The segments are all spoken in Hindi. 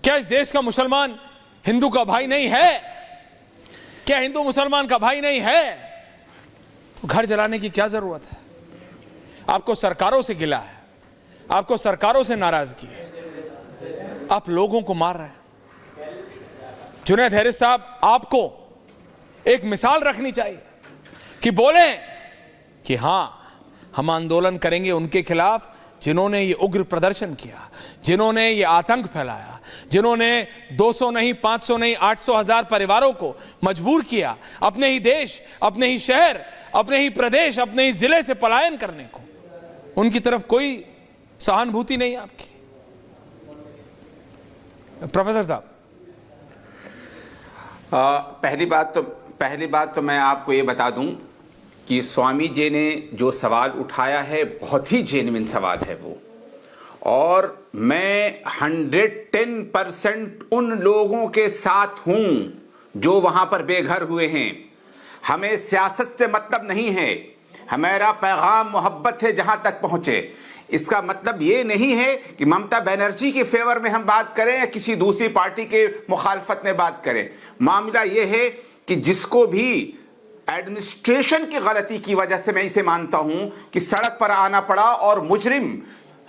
क्या इस देश का मुसलमान हिंदू का भाई नहीं है? क्या हिंदू मुसलमान का भाई नहीं है? तो घर जलाने की क्या जरूरत है? आपको सरकारों से गिला है, आपको सरकारों से नाराजगी है, आप लोगों को मार रहे हैं। जुनैद हैरिस साहब, आपको एक मिसाल रखनी चाहिए कि बोलें कि हां, हम आंदोलन करेंगे उनके खिलाफ जिन्होंने ये उग्र प्रदर्शन किया, जिन्होंने ये आतंक फैलाया, जिन्होंने 200 नहीं, 500 नहीं, 800 हजार परिवारों को मजबूर किया अपने ही देश, अपने ही शहर, अपने ही प्रदेश, अपने ही जिले से पलायन करने को। उनकी तरफ कोई सहानुभूति नहीं आपकी। प्रोफेसर साहब, पहली बात तो मैं आपको ये बता दूं कि स्वामी जी ने जो सवाल उठाया है बहुत ही जेन्युइन सवाल है वो, और मैं 110% उन लोगों के साथ हूं जो वहां पर बेघर हुए हैं। हमें सियासत से मतलब नहीं है, हमारा पैगाम मोहब्बत है जहां तक पहुंचे। इसका मतलब ये नहीं है कि ममता बनर्जी के फेवर में हम बात करें या किसी दूसरी पार्टी के मुखालफत में बात करें। मामला ये है कि जिसको भी एडमिनिस्ट्रेशन की गलती की वजह से, मैं इसे मानता हूं कि सड़क पर आना पड़ा, और मुजरिम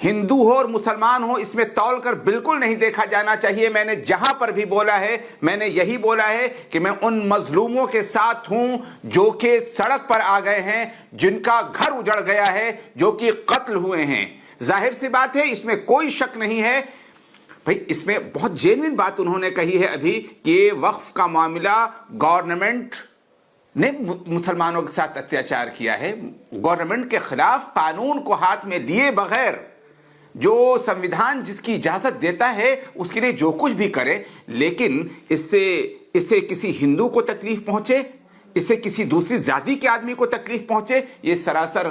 हिंदू हो और मुसलमान हो इसमें तौल कर बिल्कुल नहीं देखा जाना चाहिए। मैंने जहां पर भी बोला है, मैंने यही बोला है कि मैं उन मजलूमों के साथ हूं जो कि सड़क पर आ गए हैं, जिनका घर उजड़ गया है, जो कि कत्ल हुए हैं। जाहिर सी बात है, इसमें कोई शक नहीं है भाई। इसमें बहुत जेन्युइन बात उन्होंने कही है अभी कि वक्फ का मामला गवर्नमेंट ने मुसलमानों के साथ अत्याचार किया है। गवर्नमेंट के खिलाफ कानून को हाथ में लिए बगैर जो संविधान जिसकी इजाजत देता है उसके लिए जो कुछ भी करे, लेकिन इससे किसी हिंदू को तकलीफ पहुंचे, इससे किसी दूसरी जाति के आदमी को तकलीफ पहुंचे, ये सरासर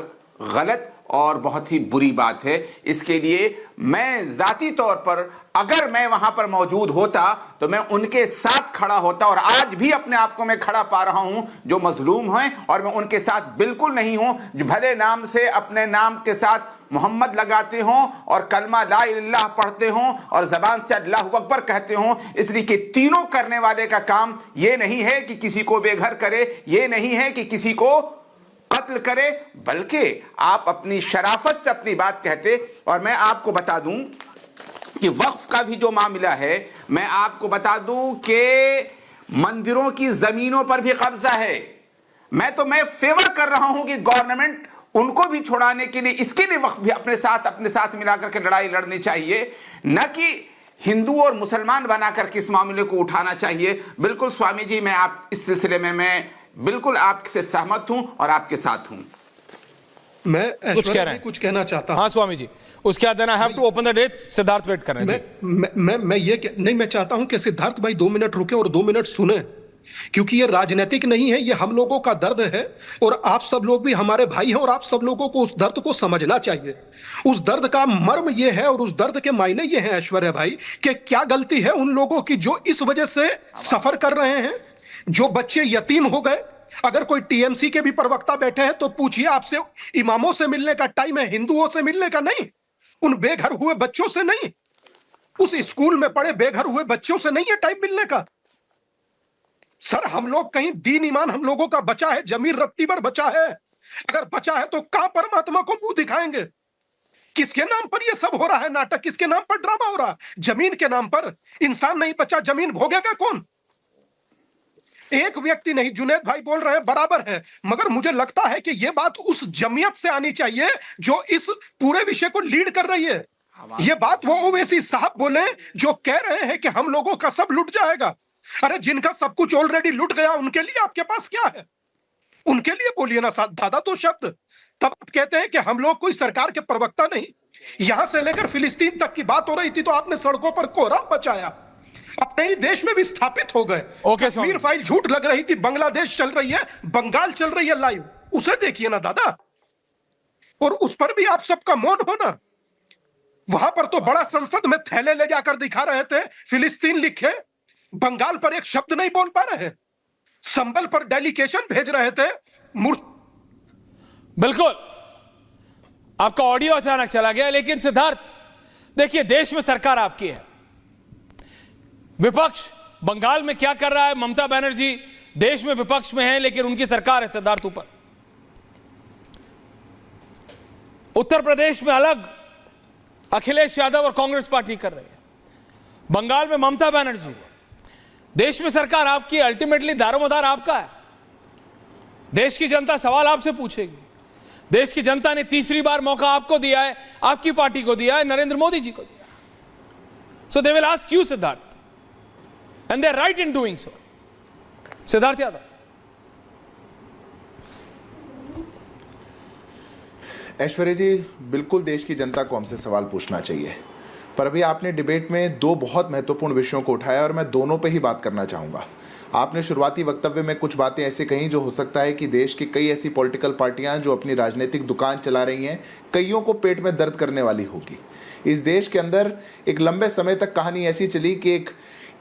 गलत और बहुत ही बुरी बात है। इसके लिए मैं जाती तौर पर अगर मैं वहां पर मौजूद होता तो मैं उनके साथ खड़ा होता, और आज भी अपने आप को मैं खड़ा पा रहा हूं जो मजलूम हैं, और मैं उनके साथ बिल्कुल नहीं हूं जो भले नाम से अपने नाम के साथ मोहम्मद लगाते हों और कलमा ला इलाहा पढ़ते हों और जबान से अल्लाहु अकबर कहते हों। इसलिए कि तीनों करने वाले का काम ये नहीं है कि किसी को बेघर करे, ये नहीं है कि किसी को कत्ल करे, बल्कि आप अपनी शराफत से अपनी बात कहते। और मैं आपको बता दूं कि वक्फ का भी जो मामला है, मैं आपको बता दूं कि मंदिरों की जमीनों पर भी कब्जा है। मैं फेवर कर रहा हूं कि गवर्नमेंट उनको भी छुड़ाने के लिए, इसके लिए वक्फ भी अपने साथ मिलाकर के लड़ाई लड़नी चाहिए, न कि हिंदू और मुसलमान बनाकर के इस मामले को उठाना चाहिए। बिल्कुल स्वामी जी, मैं आप इस सिलसिले में मैं बिल्कुल आपसे सहमत हूं और आपके साथ हूं। मैं कुछ कहना चाहता हूं। हाँ स्वामी जी, उसके बाद I have to open the date. Siddharth wait कर रहे हैं। मैं चाहता हूं कि सिद्धार्थ भाई 2 मिनट रुके और 2 मिनट सुने, क्योंकि ये राजनीतिक नहीं है, ये हम लोगों का दर्द है, और आप सब लोग भी हमारे भाई हैं, और आप सब लोगों को उस दर्द को समझना चाहिए। उस दर्द का मर्म ये है और उस दर्द के मायने ये हैं ऐश्वर्या भाई, कि क्या गलती है उन लोगों की जो इस वजह से सफर कर रहे हैं, जो बच्चे यतीम हो गए। अगर कोई टीएमसी के भी प्रवक्ता बैठे हैं तो पूछिए, आपसे इमामों से मिलने का टाइम है, हिंदुओं से मिलने का नहीं, उन बेघर हुए बच्चों से नहीं, उस स्कूल में पढ़े बेघर हुए बच्चों से नहीं है टाइम मिलने का। सर, हम लोग कहीं दीन ईमान हम लोगों का बचा है, जमीर रत्ती पर बचा है। अगर बचा है तो कहां परमात्मा को मुंह दिखाएंगे? किसके नाम पर ये सब हो रहा है नाटक? किसके नाम पर ड्रामा हो रहा है? जमीन के नाम पर। इंसान नहीं बचा, जमीन भोगेगा कौन? एक व्यक्ति नहीं, जुनैद भाई बोल रहे हैं बराबर है, मगर मुझे लगता है कि यह बात उस जमीयत से आनी चाहिए जो इस पूरे विषय को लीड कर रही है। यह बात वो ओवैसी साहब बोले जो कह रहे हैं कि हम लोगों का सब लुट जाएगा। अरे जिनका सब कुछ ऑलरेडी लुट गया, उनके लिए आपके पास क्या है? उनके लिए बोलिए ना दादा 2 शब्द। तब आप कहते हैं कि हम लोग कोई सरकार के प्रवक्ता नहीं। यहां से लेकर फिलिस्तीन तक की बात हो रही थी तो आपने सड़कों पर कोहराम मचाया, अपने ही देश में भी स्थापित हो गए। कश्मीर फाइल झूठ लग रही थी, बांग्लादेश चल रही है, बंगाल चल रही है लाइव, उसे देखिए ना दादा, और उस पर भी आप सबका मौन होना। वहां पर तो बड़ा संसद में थैले ले जाकर दिखा रहे थे, फिलिस्तीन लिखे, बंगाल पर एक शब्द नहीं बोल पा रहे, संबल पर डेलीगेशन भेज रहे थे। बिल्कुल, आपका ऑडियो अचानक चला गया। लेकिन सिद्धार्थ देखिए, देश में सरकार आपकी है, विपक्ष बंगाल में क्या कर रहा है? ममता बनर्जी देश में विपक्ष में है, लेकिन उनकी सरकार है सिद्धार्थ ऊपर। उत्तर प्रदेश में अलग अखिलेश यादव और कांग्रेस पार्टी कर रही है, बंगाल में ममता बनर्जी। देश में सरकार आपकी, अल्टीमेटली दारोमदार आपका है। देश की जनता सवाल आपसे पूछेगी। देश की जनता ने तीसरी बार मौका आपको दिया है, आपकी पार्टी को दिया है, नरेंद्र मोदी जी को दिया। So they will ask you Siddharth, and they are right in doing so. Siddharth Yadav. Aishwarya ji, बिल्कुल देश की जनता को हमसे सवाल पूछना चाहिए, पर अभी आपने डिबेट में दो बहुत महत्वपूर्ण विषयों को उठाया और मैं दोनों पे ही बात करना चाहूँगा। आपने शुरुआती वक्तव्य में कुछ बातें ऐसे कहीं जो हो सकता है कि देश की कई ऐसी पॉलिटिकल पार्टियां जो अपनी राजनीतिक दुकान चला रही हैं, कईयों को पेट में दर्द करने वाली होगी। इस देश के अंदर एक लंबे समय तक कहानी ऐसी चली कि एक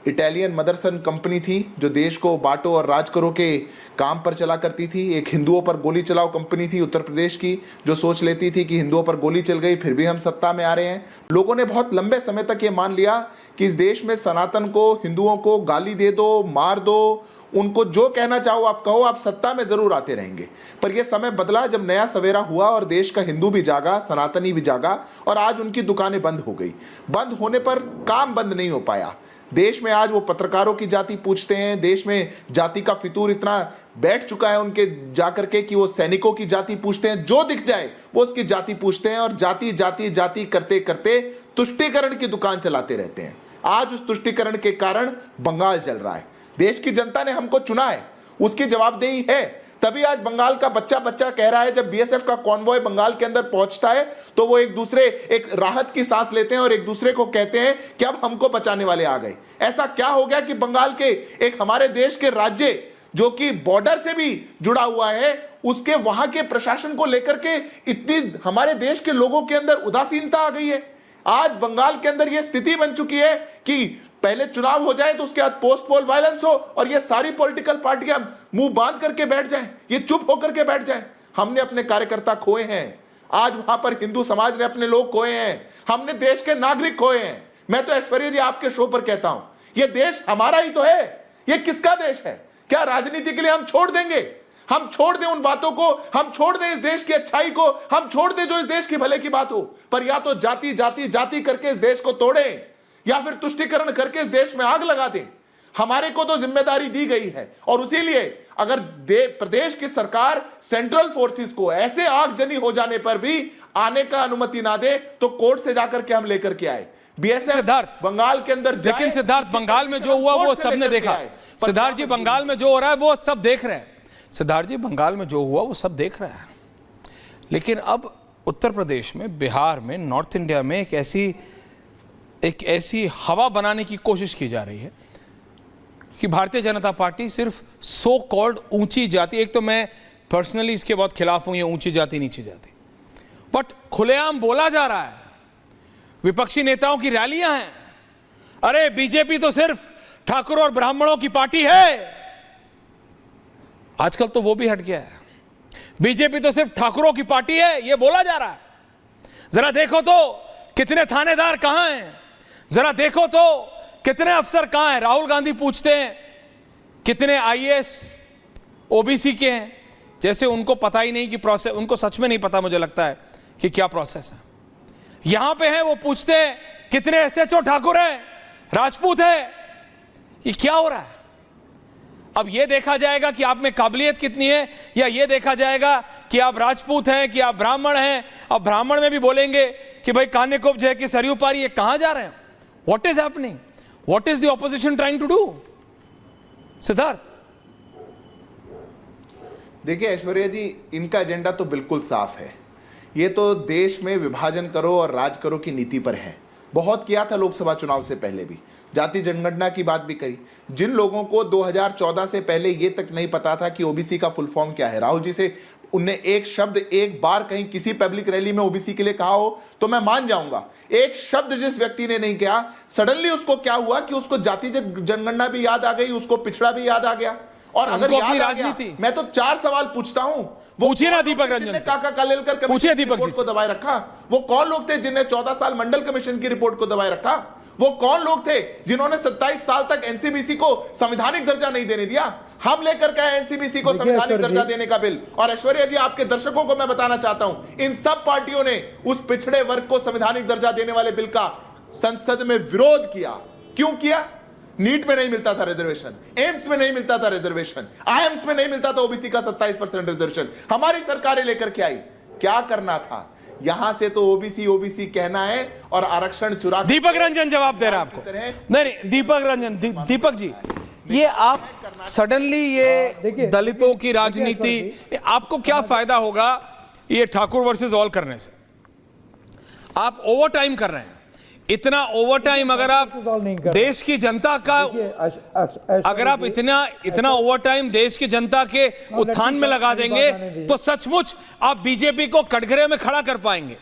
इटालियन मदरसन कंपनी थी जो देश को बांटो और राज करो के काम पर चला करती थी। एक हिंदुओं पर गोली चलाओ कंपनी थी उत्तर प्रदेश की, जो सोच लेती थी कि हिंदुओं पर गोली चल गई फिर भी हम सत्ता में आ रहे हैं। लोगों ने बहुत लंबे समय तक ये मान लिया कि इस देश में सनातन को, हिंदुओं को गाली दे दो, मार दो, उनको जो कहना चाहो आप कहो, आप सत्ता में जरूर आते रहेंगे। पर यह समय बदला जब नया सवेरा हुआ और देश का हिंदू भी जागा, सनातनी भी जागा, और आज उनकी दुकानें बंद हो गई। बंद होने पर काम बंद नहीं हो पाया। देश में आज वो पत्रकारों की जाति पूछते हैं, देश में जाति का फितूर इतना बैठ चुका है उनके जाकर के कि वो सैनिकों की जाति पूछते हैं, जो दिख जाए वो उसकी जाति पूछते हैं, और जाति जाति जाति करते करते तुष्टीकरण की दुकान चलाते रहते हैं। आज उस तुष्टीकरण के कारण बंगाल जल रहा है। देश की जनता ने हमको चुना है, उसकी जवाबदेही है। तभी आज बंगाल का बच्चा कह रहा है, जब बीएसएफ का कॉन्वॉय बंगाल के अंदर पहुंचता है तो वो एक राहत की सांस लेते हैं और एक दूसरे को कहते हैं कि अब हमको बचाने वाले आ गए। ऐसा क्या हो गया कि बंगाल के एक हमारे देश के राज्य जो कि बॉर्डर से भी जुड़ा हुआ है, उसके वहां के प्रशासन को लेकर के इतनी हमारे देश के लोगों के अंदर उदासीनता आ गई है। आज बंगाल के अंदर यह स्थिति बन चुकी है कि पहले चुनाव हो जाए तो उसके बाद पोस्ट पोल वायलेंस हो और ये सारी पॉलिटिकल पार्टियां मुंह बांध करके बैठ जाएं, ये चुप होकर के बैठ जाएं। हमने अपने कार्यकर्ता खोए हैं, आज वहां पर हिंदू समाज ने अपने लोग खोए हैं, हमने देश के नागरिक खोए हैं। मैं तो ऐश्वर्या जी आपके शो पर कहता हूं, ये देश हमारा ही तो है, ये किसका देश है? क्या राजनीति के लिए हम छोड़ देंगे? हम छोड़ दें उन बातों को, हम छोड़ दें इस देश की अच्छाई को, हम छोड़ दें जो इस देश की भले की बात हो। पर या तो जाति जाति जाति करके इस देश को तोड़ें या फिर तुष्टीकरण करके इस देश में आग लगा दें। हमारे को तो जिम्मेदारी दी गई है, और इसीलिए अगर प्रदेश की सरकार सेंट्रल फोर्सेस को ऐसे आगजनी हो जाने पर भी आने का अनुमति ना दे तो कोर्ट से जाकर के हम लेकर के आए। बीएसएफ बंगाल के अंदर, लेकिन सिद्धार्थ बंगाल में जो हुआ वो सबने देखा। सिद्धार्थ जी, बंगाल में जो हो रहा है वो सब देख रहे हैं। सिद्धार्थ जी, बंगाल में जो हुआ वो सब देख रहे हैं, लेकिन अब उत्तर प्रदेश में, बिहार में, नॉर्थ इंडिया में एक ऐसी हवा बनाने की कोशिश की जा रही है कि भारतीय जनता पार्टी सिर्फ सो कॉल्ड ऊंची जाति, एक तो मैं पर्सनली इसके बहुत खिलाफ हूं, ये ऊंची जाति नीची जाति, बट खुलेआम बोला जा रहा है। विपक्षी नेताओं की रैलियां हैं, अरे बीजेपी तो सिर्फ ठाकुरों और ब्राह्मणों की पार्टी है। आजकल तो वो भी हट गया है, बीजेपी तो सिर्फ ठाकुरों की पार्टी है, ये बोला जा रहा है। जरा देखो तो कितने थानेदार कहां हैं, जरा देखो तो कितने अफसर कहां हैं। राहुल गांधी पूछते हैं कितने आईएएस ओबीसी के हैं, जैसे उनको पता ही नहीं कि प्रोसेस, उनको सच में नहीं पता मुझे लगता है कि क्या प्रोसेस है। यहां पे है वो पूछते हैं कितने एसएचओ ठाकुर हैं, राजपूत है। ये क्या हो रहा है? अब ये देखा जाएगा कि आप में काबिलियत कितनी है, या ये देखा जाएगा कि आप राजपूत हैं कि आप ब्राह्मण हैं। अब ब्राह्मण में भी बोलेंगे कि भाई कान्यकुब्ज है कि सरयू पारी, ये कहां जा रहे हैं? What is happening? What is the opposition trying to do? Siddharth, देखिए ऐश्वर्या जी, इनका एजेंडा तो बिल्कुल साफ है। ये तो देश में विभाजन करो और राज करो की नीति पर है। बहुत किया था लोकसभा चुनाव से पहले भी, जाति जनगणना की बात भी करी। जिन लोगों को 2014 से पहले ये तक नहीं पता था कि ओबीसी का फुल फॉर्म क्या है, राहुल जी से उनने एक शब्द एक बार कहीं किसी पब्लिक रैली में ओबीसी के लिए कहा हो तो मैं मान जाऊंगा। एक शब्द जिस व्यक्ति ने नहीं किया, सडनली उसको क्या हुआ कि उसको जाति जनगणना भी याद आ गई, उसको पिछड़ा भी याद आ गया। और अगर याद आ गया, मैं तो 4 सवाल पूछता हूं। वो पूछिए ना दीपक रंजन से, काका कालेलकर पूछिए दीपक रिपोर्ट को दबाए रखा। वो कौन लोग थे जिन्हें 14 साल मंडल कमीशन की रिपोर्ट को दबाए रखा? वो कौन लोग थे जिन्होंने 27 साल तक एनसीबीसी को संवैधानिक दर्जा नहीं देने दिया? हम लेकर के आए एनसीबीसी को संवैधानिक दर्जा देने का बिल। और ऐश्वर्या जी, आपके दर्शकों को मैं बताना चाहता हूं, इन सब पार्टियों ने उस पिछड़े वर्ग को संवैधानिक दर्जा देने वाले बिल का संसद में विरोध किया। क्यों किया? नीट में नहीं मिलता था रिजर्वेशन, एम्स में नहीं मिलता था रिजर्वेशन, आईएम्स में नहीं मिलता था ओबीसी का 27% रिजर्वेशन। हमारी सरकारें लेकर के आई। क्या करना था? यहां से तो ओबीसी कहना है और आरक्षण चुरा। दीपक रंजन जवाब दे रहा है आपको। नहीं, दीपक रंजन, दीपक जी, ये आप सडनली ये दलितों की राजनीति, आपको क्या फायदा होगा ये ठाकुर वर्सेस ऑल करने से? आप ओवर टाइम कर रहे हैं। इतना ओवर टाइम अगर आप देश की जनता का, अगर आप इतना ओवर टाइम देश की जनता के उत्थान में लगा देंगे तो सचमुच आप बीजेपी को कटघरे में खड़ा कर पाएंगे।